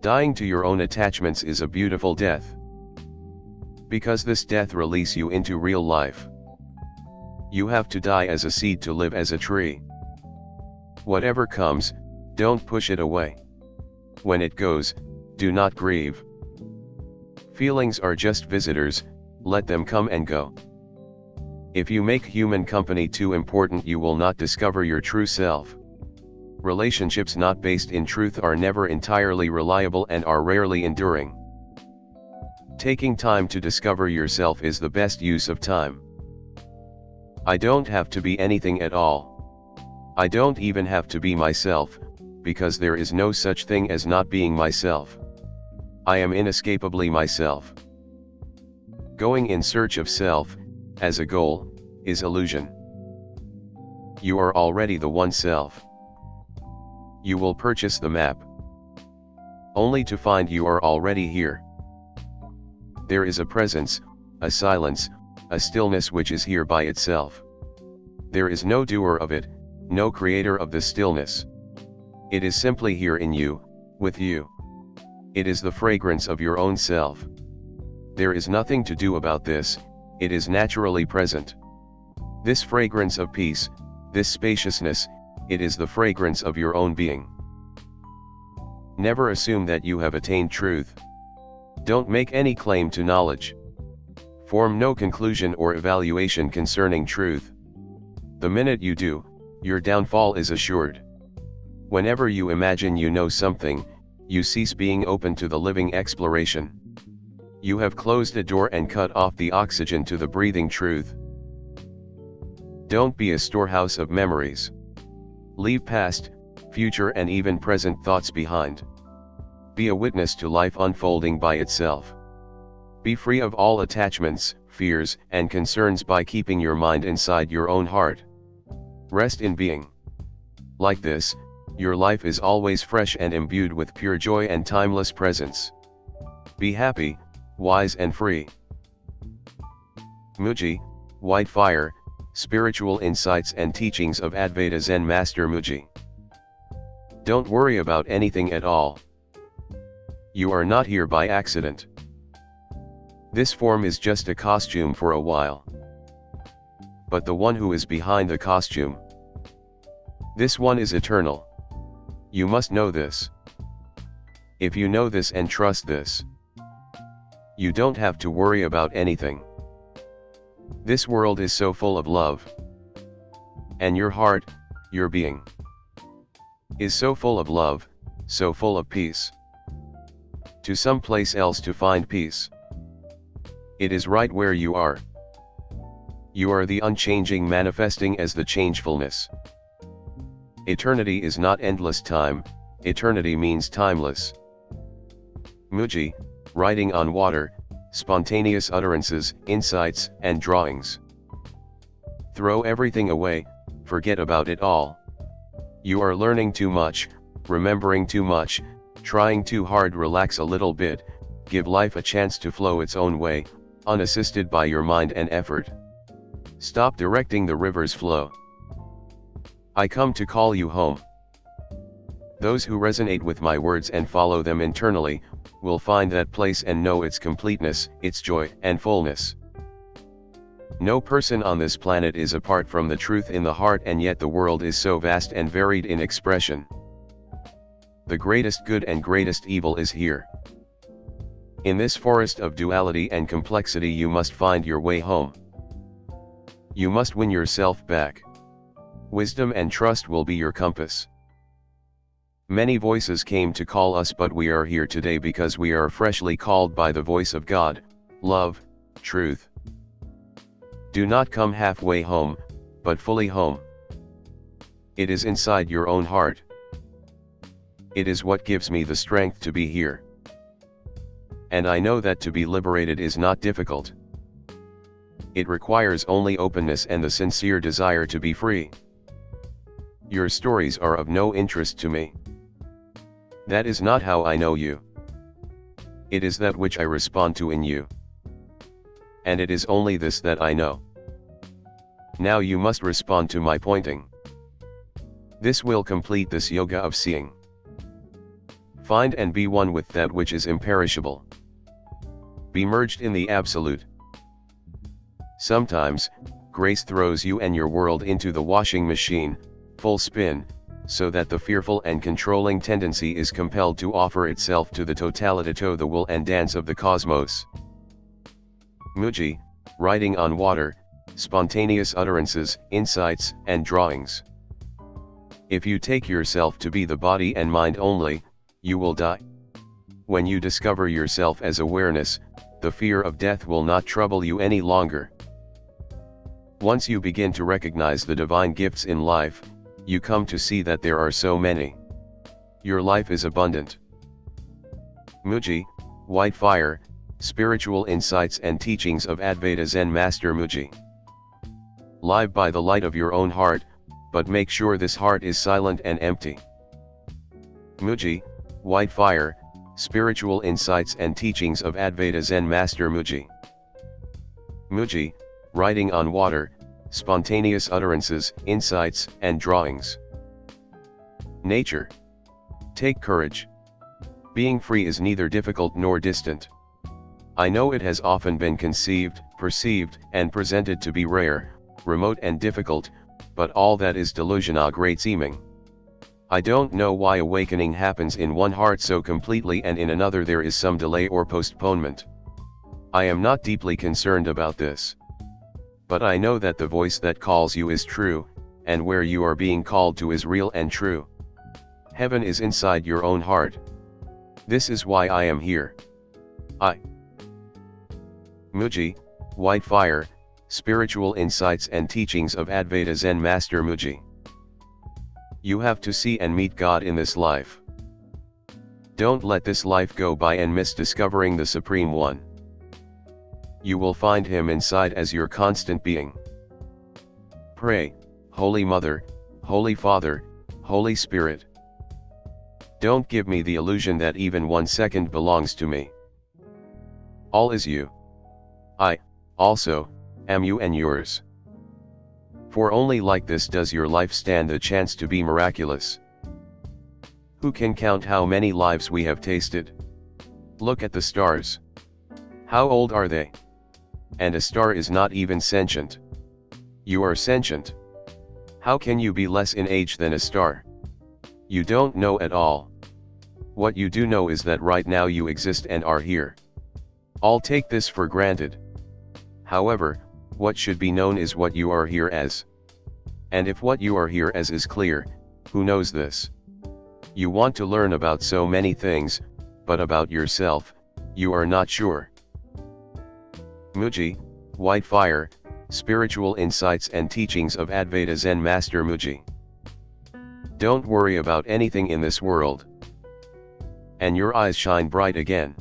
Dying to your own attachments is a beautiful death. Because this death releases you into real life. You have to die as a seed to live as a tree. Whatever comes, don't push it away. When it goes, do not grieve. Feelings are just visitors, let them come and go. If you make human company too important, you will not discover your true self. Relationships not based in truth are never entirely reliable and are rarely enduring. Taking time to discover yourself is the best use of time. I don't have to be anything at all. I don't even have to be myself, because there is no such thing as not being myself. I am inescapably myself. Going in search of self, as a goal, is illusion. You are already the one self. You will purchase the map, only to find you are already here. There is a presence, a silence, a stillness which is here by itself. There is no doer of it, no creator of the stillness. It is simply here in you, with you. It is the fragrance of your own self. There is nothing to do about this, it is naturally present. This fragrance of peace, this spaciousness, it is the fragrance of your own being. Never assume that you have attained truth. Don't make any claim to knowledge. Form no conclusion or evaluation concerning truth. The minute you do, your downfall is assured. Whenever you imagine you know something, you cease being open to the living exploration. You have closed a door and cut off the oxygen to the breathing truth. Don't be a storehouse of memories. Leave past, future and even present thoughts behind. Be a witness to life unfolding by itself. Be free of all attachments, fears, and concerns by keeping your mind inside your own heart. Rest in being. Like this, your life is always fresh and imbued with pure joy and timeless presence. Be happy, wise and free. Mooji, White Fire, Spiritual Insights and Teachings of Advaita Zen Master Mooji. Don't worry about anything at all. You are not here by accident. This form is just a costume for a while. But the one who is behind the costume, this one is eternal. You must know this. If you know this and trust this, you don't have to worry about anything. This world is so full of love. And your heart, your being, is so full of love, so full of peace. To some place else to find peace. It is right where you are. You are the unchanging manifesting as the changefulness. Eternity is not endless time, eternity means timeless. Mooji, writing on water, spontaneous utterances, insights, and drawings. Throw everything away, forget about it all. You are learning too much, remembering too much, trying too hard. Relax a little bit, give life a chance to flow its own way, unassisted by your mind and effort. Stop directing the river's flow. I come to call you home. Those who resonate with my words and follow them internally, will find that place and know its completeness, its joy and fullness. No person on this planet is apart from the truth in the heart, and yet the world is so vast and varied in expression. The greatest good and greatest evil is here. In this forest of duality and complexity you must find your way home. You must win yourself back. Wisdom and trust will be your compass. Many voices came to call us, but we are here today because we are freshly called by the voice of God, love, truth. Do not come halfway home, but fully home. It is inside your own heart. It is what gives me the strength to be here. And I know that to be liberated is not difficult. It requires only openness and the sincere desire to be free. Your stories are of no interest to me. That is not how I know you. It is that which I respond to in you. And it is only this that I know. Now you must respond to my pointing. This will complete this yoga of seeing. Find and be one with that which is imperishable. Be merged in the absolute. Sometimes, grace throws you and your world into the washing machine, full spin, so that the fearful and controlling tendency is compelled to offer itself to the totality, to the will and dance of the cosmos. Mooji, writing on water, spontaneous utterances, insights, and drawings. If you take yourself to be the body and mind only, you will die. When you discover yourself as awareness, the fear of death will not trouble you any longer. Once you begin to recognize the divine gifts in life, you come to see that there are so many. Your life is abundant. Mooji, White Fire, Spiritual Insights and Teachings of Advaita Zen Master Mooji. Live by the light of your own heart, but make sure this heart is silent and empty. Mooji, White Fire, Spiritual Insights and Teachings of Advaita Zen Master Mooji. Mooji, writing on water, spontaneous utterances, insights, and drawings. Nature. Take courage. Being free is neither difficult nor distant. I know it has often been conceived, perceived, and presented to be rare, remote and difficult, but all that is delusion a great seeming. I don't know why awakening happens in one heart so completely and in another there is some delay or postponement. I am not deeply concerned about this. But I know that the voice that calls you is true, and where you are being called to is real and true. Heaven is inside your own heart. This is why I am here. Mooji, White Fire, Spiritual Insights and Teachings of Advaita Zen Master Mooji. You have to see and meet God in this life. Don't let this life go by and miss discovering the Supreme One. You will find Him inside as your constant being. Pray, Holy Mother, Holy Father, Holy Spirit. Don't give me the illusion that even 1 second belongs to me. All is you. I, also, am you and yours. For only like this does your life stand the chance to be miraculous. Who can count how many lives we have tasted? Look at the stars. How old are they? And a star is not even sentient. You are sentient. How can you be less in age than a star? You don't know at all. What you do know is that right now you exist and are here. All take this for granted. However, what should be known is what you are here as. And if what you are here as is clear, who knows this? You want to learn about so many things, but about yourself, you are not sure. Mooji, White Fire, Spiritual Insights and Teachings of Advaita Zen Master Mooji. Don't worry about anything in this world. And your eyes shine bright again.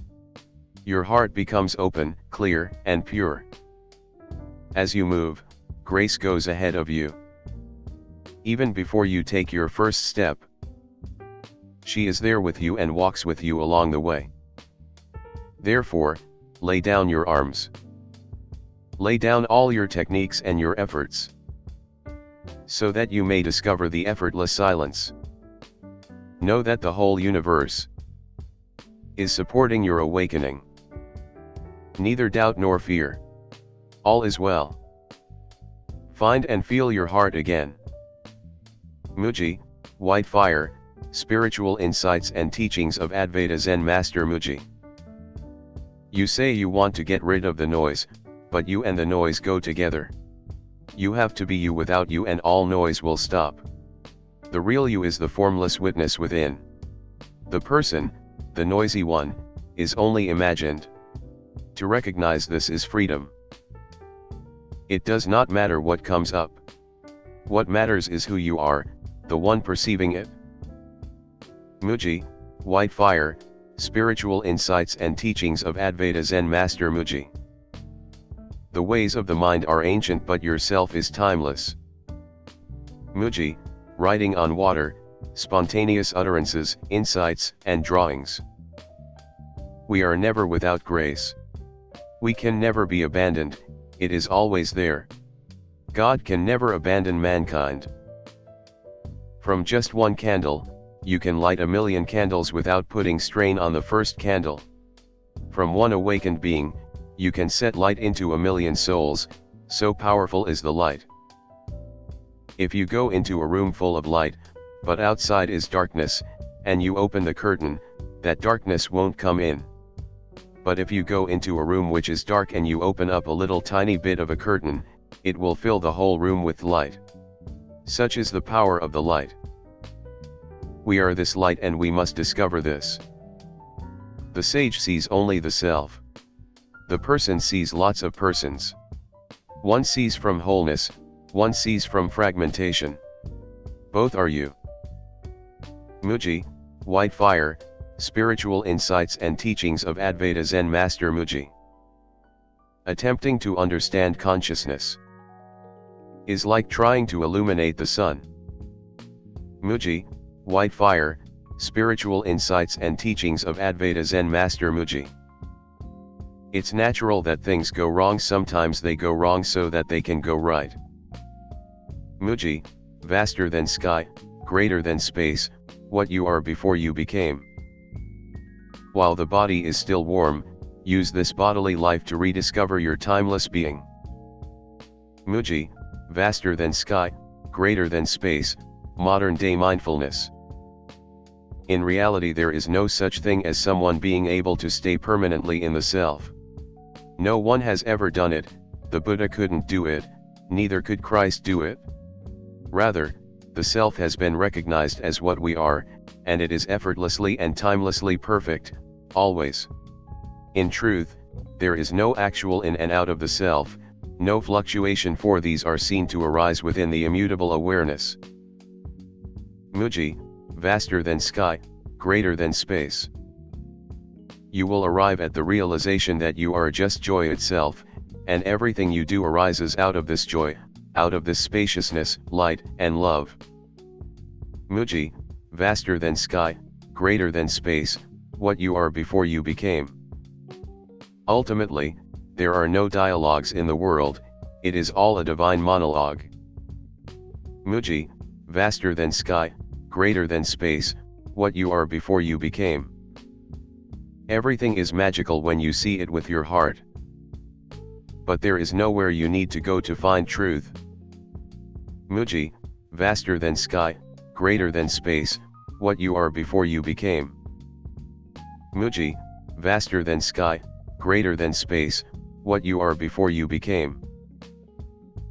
Your heart becomes open, clear, and pure. As you move, grace goes ahead of you. Even before you take your first step, she is there with you and walks with you along the way. Therefore, lay down your arms. Lay down all your techniques and your efforts, so that you may discover the effortless silence. Know that the whole universe is supporting your awakening. Neither doubt nor fear. All is well. Find and feel your heart again. Mooji, White Fire, Spiritual Insights and Teachings of Advaita Zen Master Mooji. You say you want to get rid of the noise, but you and the noise go together. You have to be you. Without you and all noise will stop. The real you is the formless witness within. The person, the noisy one, is only imagined. To recognize this is freedom. It does not matter what comes up. What matters is who you are, the one perceiving it. Mooji, White Fire, Spiritual Insights and Teachings of Advaita Zen Master Mooji. The ways of the mind are ancient, but yourself is timeless. Mooji, writing on water, spontaneous utterances, insights, and drawings. We are never without grace. We can never be abandoned, it is always there. God can never abandon mankind. From just one candle, you can light 1,000,000 candles without putting strain on the first candle. From one awakened being, you can set light into 1,000,000 souls, so powerful is the light. If you go into a room full of light, but outside is darkness, and you open the curtain, that darkness won't come in. But if you go into a room which is dark and you open up a little tiny bit of a curtain, it will fill the whole room with light. Such is the power of the light. We are this light and we must discover this. The sage sees only the self. The person sees lots of persons. One sees from wholeness, one sees from fragmentation. Both are you. Mooji, White Fire, Spiritual Insights and Teachings of Advaita Zen Master Mooji. Attempting to understand consciousness is like trying to illuminate the sun. Mooji, White Fire, Spiritual Insights and Teachings of Advaita Zen Master Mooji. It's natural that things go wrong, sometimes they go wrong so that they can go right. Mooji, vaster than sky, greater than space, what you are before you became. While the body is still warm, use this bodily life to rediscover your timeless being. Mooji, vaster than sky, greater than space, modern day mindfulness. In reality there is no such thing as someone being able to stay permanently in the self. No one has ever done it, the Buddha couldn't do it, neither could Christ do it. Rather, the self has been recognized as what we are, and it is effortlessly and timelessly perfect, always. In truth, there is no actual in and out of the self, no fluctuation, for these are seen to arise within the immutable awareness. Mooji, vaster than sky, greater than space. You will arrive at the realization that you are just joy itself, and everything you do arises out of this joy, out of this spaciousness, light, and love. Mooji, vaster than sky, greater than space, what you are before you became. Ultimately, there are no dialogues in the world, it is all a divine monologue. Mooji, vaster than sky, greater than space, what you are before you became. Everything is magical when you see it with your heart. But there is nowhere you need to go to find truth. Mooji, vaster than sky, greater than space, what you are before you became. Mooji, vaster than sky, greater than space, what you are before you became.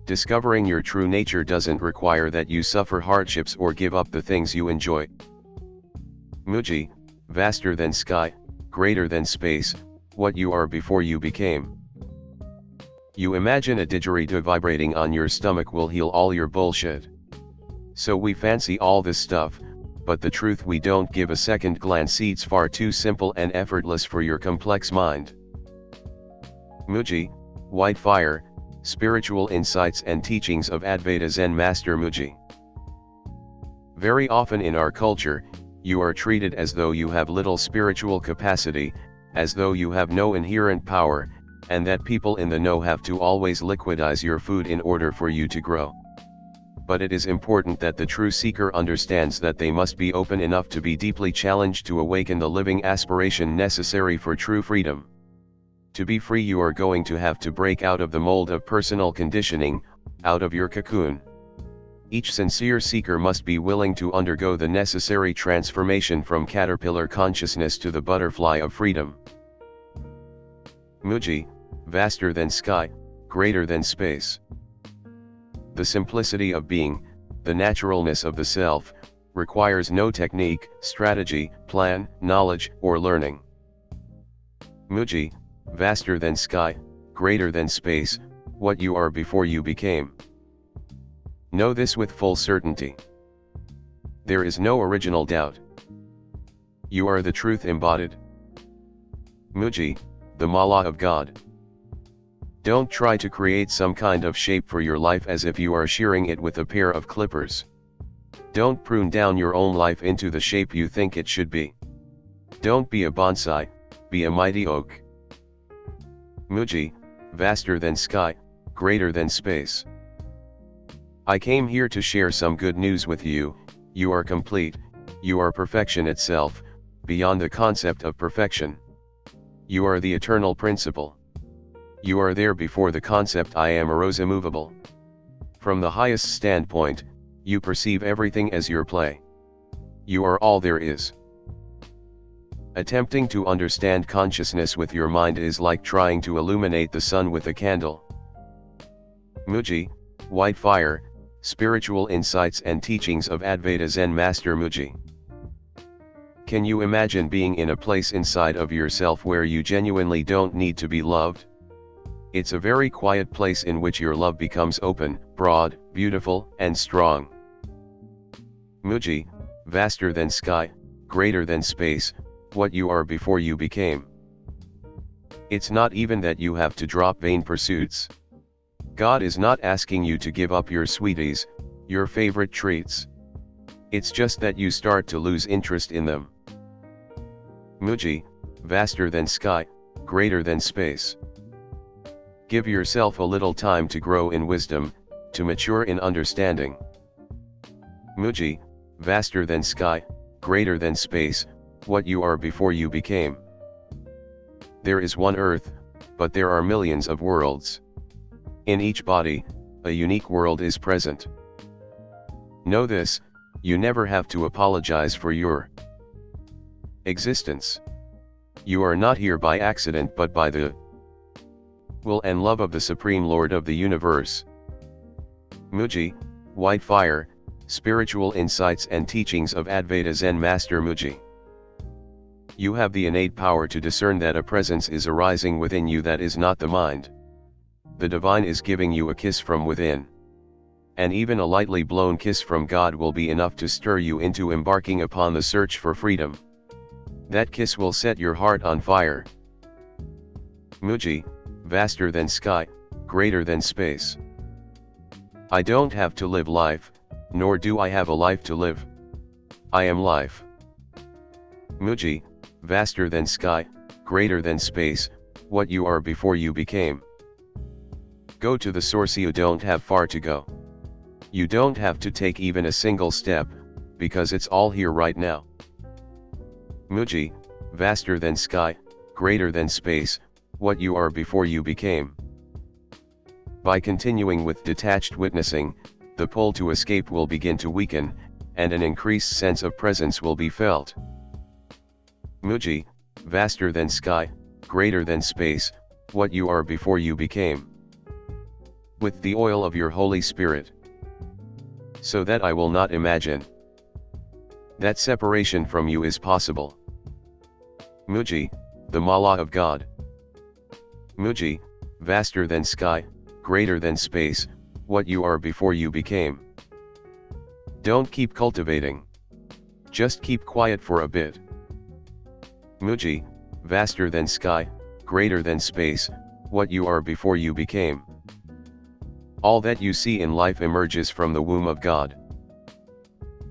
Discovering your true nature doesn't require that you suffer hardships or give up the things you enjoy. Mooji, vaster than sky, greater than space, what you are before you became. You imagine a didgeridoo vibrating on your stomach will heal all your bullshit. So we fancy all this stuff, but the truth we don't give a second glance. It's far too simple and effortless for your complex mind. Mooji, White Fire, Spiritual Insights and Teachings of Advaita Zen Master Mooji. Very often in our culture, you are treated as though you have little spiritual capacity, as though you have no inherent power, and that people in the know have to always liquidize your food in order for you to grow. But it is important that the true seeker understands that they must be open enough to be deeply challenged to awaken the living aspiration necessary for true freedom. To be free, you are going to have to break out of the mold of personal conditioning, out of your cocoon. Each sincere seeker must be willing to undergo the necessary transformation from caterpillar consciousness to the butterfly of freedom. Mooji, vaster than sky, greater than space. The simplicity of being, the naturalness of the self, requires no technique, strategy, plan, knowledge, or learning. Mooji, vaster than sky, greater than space, what you are before you became. Know this with full certainty. There is no original doubt. You are the truth embodied. Mooji, the Mala of God. Don't try to create some kind of shape for your life as if you are shearing it with a pair of clippers. Don't prune down your own life into the shape you think it should be. Don't be a bonsai, be a mighty oak. Mooji, vaster than sky, greater than space. I came here to share some good news with you. You are complete, You are perfection itself, beyond the concept of perfection. You are the eternal principle. You are there before the concept I am arose immovable. From the highest standpoint, you perceive everything as your play. You are all there is. Attempting to understand consciousness with your mind is like trying to illuminate the sun with a candle. Mooji, White Fire, Spiritual Insights and Teachings of Advaita Zen Master Mooji. Can you imagine being in a place inside of yourself where you genuinely don't need to be loved? It's a very quiet place in which your love becomes open, broad, beautiful, and strong. Mooji, vaster than sky, greater than space, what you are before you became. It's not even that you have to drop vain pursuits. God is not asking you to give up your sweeties, your favorite treats. It's just that you start to lose interest in them. Mooji, vaster than sky, greater than space. Give yourself a little time to grow in wisdom, to mature in understanding. Mooji, vaster than sky, greater than space, what you are before you became. There is one earth, but there are millions of worlds. In each body, a unique world is present. Know this, you never have to apologize for your existence. You are not here by accident but by the will and love of the Supreme Lord of the Universe. Mooji, White Fire, Spiritual Insights and Teachings of Advaita Zen Master Mooji. You have the innate power to discern that a presence is arising within you that is not the mind. The divine is giving you a kiss from within. And even a lightly blown kiss from God will be enough to stir you into embarking upon the search for freedom. That kiss will set your heart on fire. Mooji, vaster than sky, greater than space. I don't have to live life, nor do I have a life to live. I am life. Mooji, vaster than sky, greater than space, what you are before you became. Go to the source. You don't have far to go. You don't have to take even a single step, because it's all here right now. Mooji, vaster than sky, greater than space, what you are before you became. By continuing with detached witnessing, the pull to escape will begin to weaken, and an increased sense of presence will be felt. Mooji, vaster than sky, greater than space, what you are before you became. With the oil of your Holy Spirit. So that I will not imagine that separation from you is possible. Mooji, the Mala of God. Mooji, vaster than sky, greater than space, what you are before you became. Don't keep cultivating. Just keep quiet for a bit. Mooji, vaster than sky, greater than space, what you are before you became. All that you see in life emerges from the womb of God.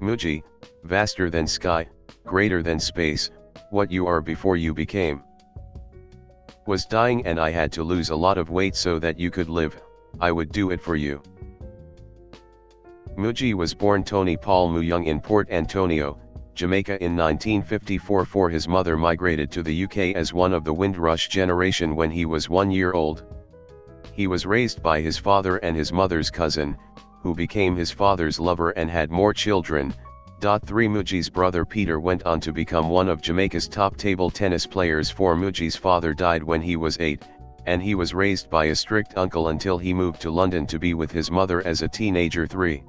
Mooji, vaster than sky, greater than space, what you are before you became. Was dying and I had to lose a lot of weight so that you could live, I would do it for you. Mooji was born Tony Paul Muyung in Port Antonio, Jamaica in 1954 for his mother migrated to the UK as one of the Windrush generation when he was 1 year old. He was raised by his father and his mother's cousin, who became his father's lover and had more children. 3 Mooji's brother Peter went on to become one of Jamaica's top table tennis players. 4 Mooji's father died when he was 8, and he was raised by a strict uncle until he moved to London to be with his mother as a teenager. 3.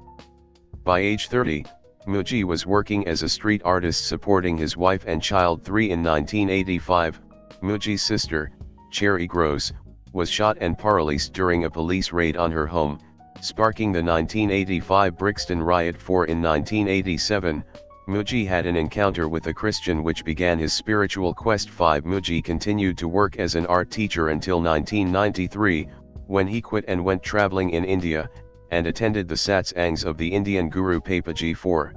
By age 30, Mooji was working as a street artist supporting his wife and child. 3 In 1985, Mooji's sister, Cherry Gross, was shot and paralyzed during a police raid on her home, sparking the 1985 Brixton riot. 4 In 1987, Mooji had an encounter with a Christian which began his spiritual quest. 5 Mooji continued to work as an art teacher until 1993, when he quit and went traveling in India, and attended the satsangs of the Indian Guru Papaji. 4.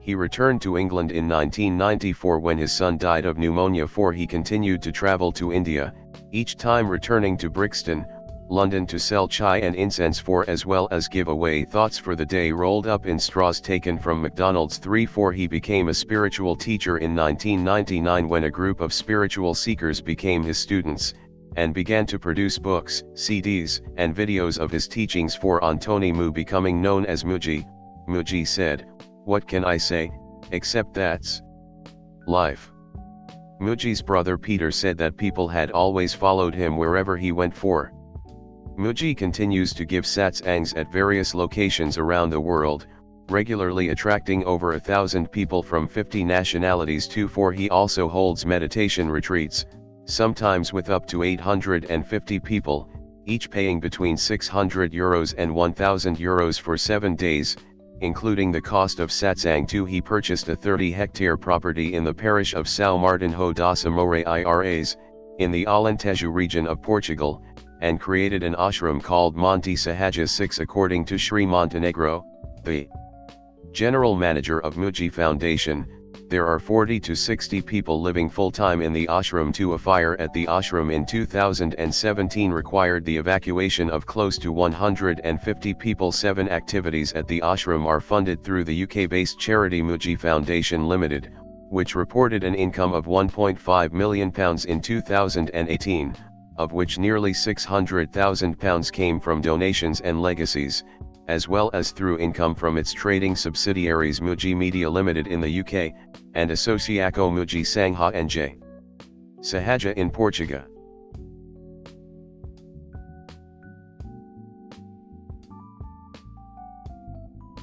He returned to England in 1994 when his son died of pneumonia. 4 He continued to travel to India, each time returning to Brixton, London to sell chai and incense for, as well as give away thoughts for the day rolled up in straws taken from McDonald's. 3-4 He became a spiritual teacher in 1999 when a group of spiritual seekers became his students, and began to produce books, CDs, and videos of his teachings for Antoni Mu, becoming known as Mooji. Mooji said, "What can I say, except that's life." Mooji's brother Peter said that people had always followed him wherever he went for. Mooji continues to give satsangs at various locations around the world, regularly attracting over 1,000 people from 50 nationalities. 2-4 He also holds meditation retreats, sometimes with up to 850 people, each paying between €600 and €1,000 for 7 days, including the cost of satsang. 2 He purchased a 30-hectare property in the parish of São Martinho das Amoreiras, in the Alentejo region of Portugal, and created an ashram called Monte Sahaja 6. According to Sri Montenegro, the general manager of Mooji Foundation, there are 40 to 60 people living full-time in the ashram. A fire at the ashram in 2017 required the evacuation of close to 150 people. 7 activities at the ashram are funded through the UK-based charity Mooji Foundation Limited, which reported an income of £1.5 million in 2018, of which nearly £600,000 came from donations and legacies, as well as through income from its trading subsidiaries Mooji Media Limited in the UK, and Associação Mooji Sangha Nj. Sahaja in Portugal.